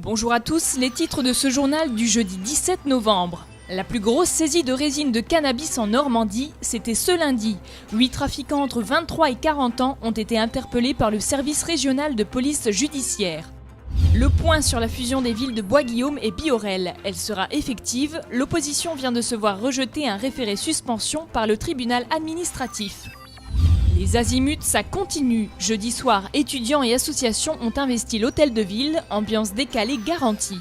Bonjour à tous, les titres de ce journal du jeudi 17 novembre. La plus grosse saisie de résine de cannabis en Normandie, c'était ce lundi. 8 trafiquants entre 23 et 40 ans ont été interpellés par le service régional de police judiciaire. Le point sur la fusion des villes de Bois-Guillaume et Biorel. Elle sera effective. L'opposition vient de se voir rejeter un référé suspension par le tribunal administratif. Les azimuts, ça continue. Jeudi soir, étudiants et associations ont investi l'hôtel de ville, ambiance décalée garantie.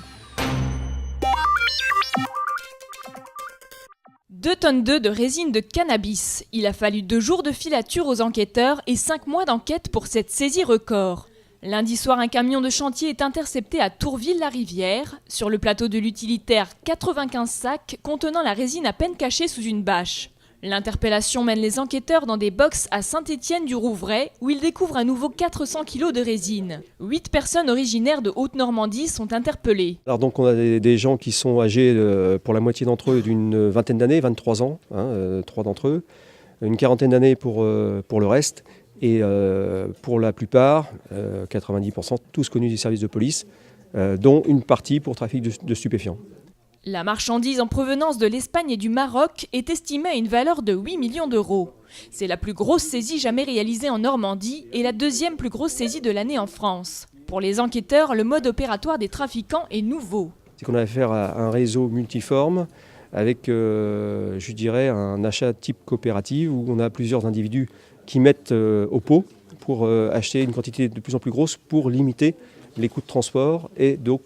2,2 tonnes de résine de cannabis. Il a fallu 2 jours de filature aux enquêteurs et 5 mois d'enquête pour cette saisie record. Lundi soir, un camion de chantier est intercepté à Tourville-la-Rivière. Sur le plateau de l'utilitaire, 95 sacs contenant la résine à peine cachée sous une bâche. L'interpellation mène les enquêteurs dans des box à Saint-Étienne-du-Rouvray où ils découvrent à nouveau 400 kg de résine. 8 personnes originaires de Haute-Normandie sont interpellées. Alors donc on a des gens qui sont âgés pour la moitié d'entre eux d'une vingtaine d'années, 23 ans, 3 d'entre eux, une quarantaine d'années pour le reste et pour la plupart, 90%, tous connus des services de police, dont une partie pour trafic de stupéfiants. La marchandise en provenance de l'Espagne et du Maroc est estimée à une valeur de 8 millions d'euros. C'est la plus grosse saisie jamais réalisée en Normandie et la deuxième plus grosse saisie de l'année en France. Pour les enquêteurs, le mode opératoire des trafiquants est nouveau. C'est qu'on a affaire à un réseau multiforme avec, je dirais, un achat type coopérative où on a plusieurs individus qui mettent au pot pour acheter une quantité de plus en plus grosse pour limiter les coûts de transport et donc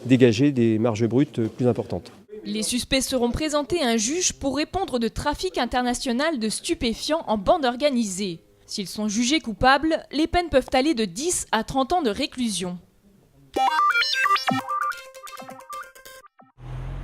dégager des marges brutes plus importantes. Les suspects seront présentés à un juge pour répondre de trafic international de stupéfiants en bande organisée. S'ils sont jugés coupables, les peines peuvent aller de 10 à 30 ans de réclusion.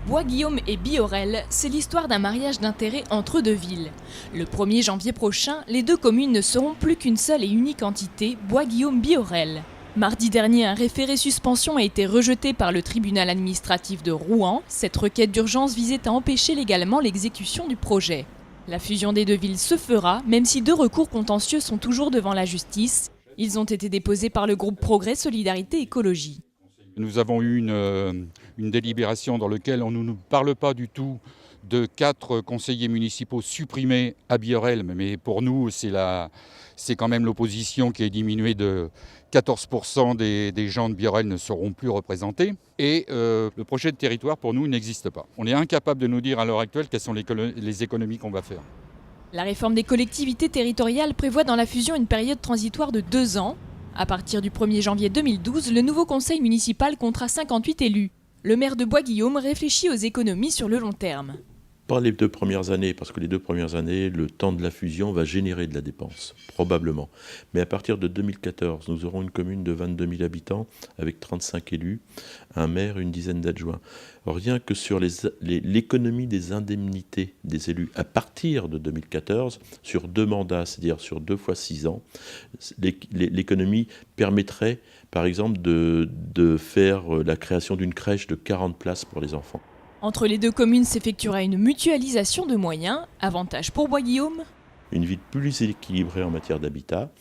Bois-Guillaume et Biorel, c'est l'histoire d'un mariage d'intérêt entre deux villes. Le 1er janvier prochain, les deux communes ne seront plus qu'une seule et unique entité, Bois-Guillaume-Biorel. Mardi dernier, un référé suspension a été rejeté par le tribunal administratif de Rouen. Cette requête d'urgence visait à empêcher légalement l'exécution du projet. La fusion des deux villes se fera, même si 2 recours contentieux sont toujours devant la justice. Ils ont été déposés par le groupe Progrès Solidarité Écologie. Nous avons eu une délibération dans laquelle on ne nous parle pas du tout de 4 conseillers municipaux supprimés à Biorel, mais pour nous, c'est quand même l'opposition qui est diminuée de 14% des gens de Biorel ne seront plus représentés. Et le projet de territoire, pour nous, n'existe pas. On est incapable de nous dire à l'heure actuelle quelles sont les économies qu'on va faire. La réforme des collectivités territoriales prévoit dans la fusion une période transitoire de 2 ans. À partir du 1er janvier 2012, le nouveau conseil municipal comptera 58 élus. Le maire de Bois-Guillaume réfléchit aux économies sur le long terme. Pas les 2 premières années, parce que les 2 premières années, le temps de la fusion va générer de la dépense, probablement. Mais à partir de 2014, nous aurons une commune de 22 000 habitants, avec 35 élus, un maire, une dizaine d'adjoints. Rien que sur l'économie des indemnités des élus, à partir de 2014, sur 2 mandats, c'est-à-dire sur 2 fois 6 ans, l'économie permettrait, par exemple, de faire la création d'une crèche de 40 places pour les enfants. Entre les 2 communes s'effectuera une mutualisation de moyens. Avantage pour Bois-Guillaume. Une ville plus équilibrée en matière d'habitat,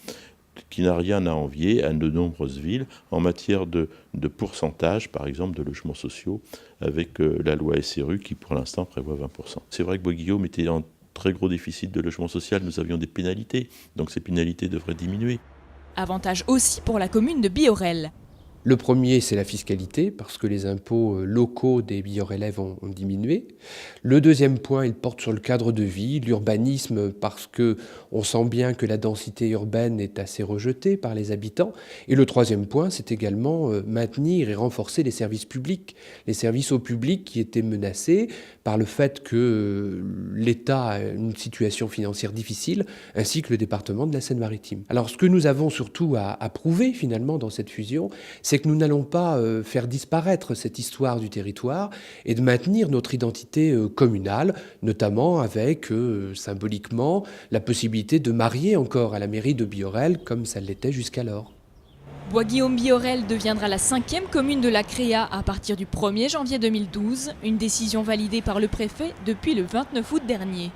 qui n'a rien à envier à de nombreuses villes en matière de pourcentage, par exemple, de logements sociaux, avec la loi SRU qui, pour l'instant, prévoit 20%. C'est vrai que Bois-Guillaume était en très gros déficit de logement social. Nous avions des pénalités, donc ces pénalités devraient diminuer. Avantage aussi pour la commune de Biorel. Le premier, c'est la fiscalité, parce que les impôts locaux des Biorelais ont diminué. Le deuxième point, il porte sur le cadre de vie, l'urbanisme, parce qu'on sent bien que la densité urbaine est assez rejetée par les habitants. Et le troisième point, c'est également maintenir et renforcer les services publics, les services au public qui étaient menacés par le fait que l'État a une situation financière difficile, ainsi que le département de la Seine-Maritime. Alors ce que nous avons surtout à prouver finalement dans cette fusion, c'est que nous n'allons pas faire disparaître cette histoire du territoire et de maintenir notre identité communale, notamment avec, symboliquement, la possibilité de marier encore à la mairie de Biorel comme ça l'était jusqu'alors. Bois-Guillaume-Biorel deviendra la 5e commune de la CREA à partir du 1er janvier 2012, une décision validée par le préfet depuis le 29 août dernier.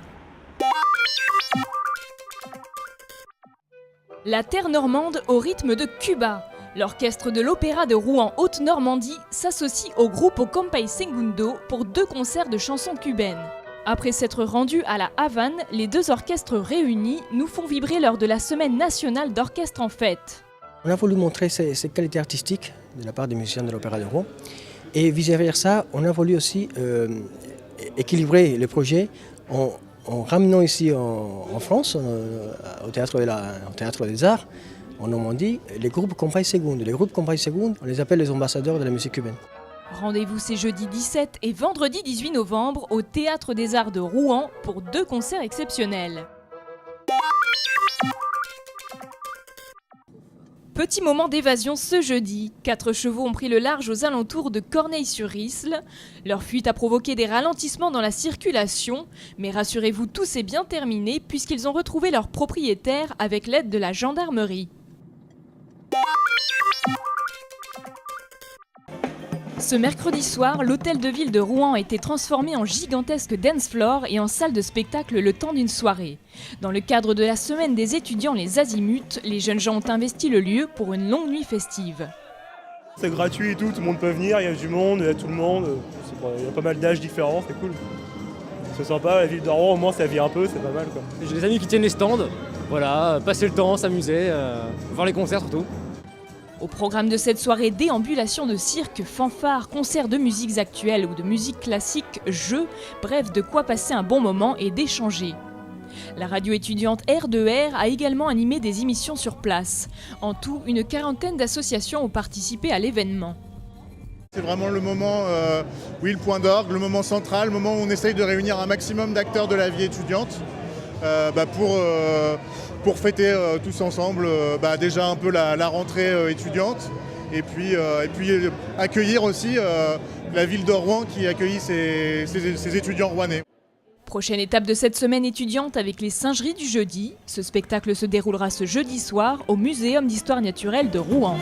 La terre normande au rythme de Cuba. L'orchestre de l'Opéra de Rouen Haute-Normandie s'associe au groupe Compay Segundo pour 2 concerts de chansons cubaines. Après s'être rendus à la Havane, les 2 orchestres réunis nous font vibrer lors de la Semaine nationale d'orchestre en fête. On a voulu montrer ces qualités artistiques de la part des musiciens de l'Opéra de Rouen. Et vice-versa, on a voulu aussi équilibrer le projet en ramenant ici en France, au Théâtre des Arts, en Normandie, les groupes Compay Segundo. Les groupes Compay Segundo, on les appelle les ambassadeurs de la musique cubaine. Rendez-vous ces jeudi 17 et vendredi 18 novembre au Théâtre des Arts de Rouen pour 2 concerts exceptionnels. Petit moment d'évasion ce jeudi. 4 chevaux ont pris le large aux alentours de Corneille-sur-Isle. Leur fuite a provoqué des ralentissements dans la circulation. Mais rassurez-vous, tout s'est bien terminé puisqu'ils ont retrouvé leur propriétaire avec l'aide de la gendarmerie. Ce mercredi soir, l'hôtel de ville de Rouen a été transformé en gigantesque dance floor et en salle de spectacle le temps d'une soirée. Dans le cadre de la semaine des étudiants les Azimuts, les jeunes gens ont investi le lieu pour une longue nuit festive. C'est gratuit et tout le monde peut venir, il y a du monde, il y a tout le monde. Il y a pas mal d'âges différents, c'est cool. C'est sympa, la ville de Rouen au moins ça vit un peu, c'est pas mal quoi. J'ai des amis qui tiennent les stands, voilà, passer le temps, s'amuser, voir les concerts surtout. Au programme de cette soirée, déambulation de cirque, fanfares, concerts de musiques actuelles ou de musique classique, jeux, bref, de quoi passer un bon moment et d'échanger. La radio étudiante R2R a également animé des émissions sur place. En tout, une 40aine d'associations ont participé à l'événement. C'est vraiment le moment, le point d'orgue, le moment central, le moment où on essaye de réunir un maximum d'acteurs de la vie étudiante pour fêter tous ensemble déjà un peu la rentrée étudiante et puis accueillir aussi la ville de Rouen qui accueille ses étudiants rouennais. Prochaine étape de cette semaine étudiante avec les singeries du jeudi. Ce spectacle se déroulera ce jeudi soir au Muséum d'histoire naturelle de Rouen.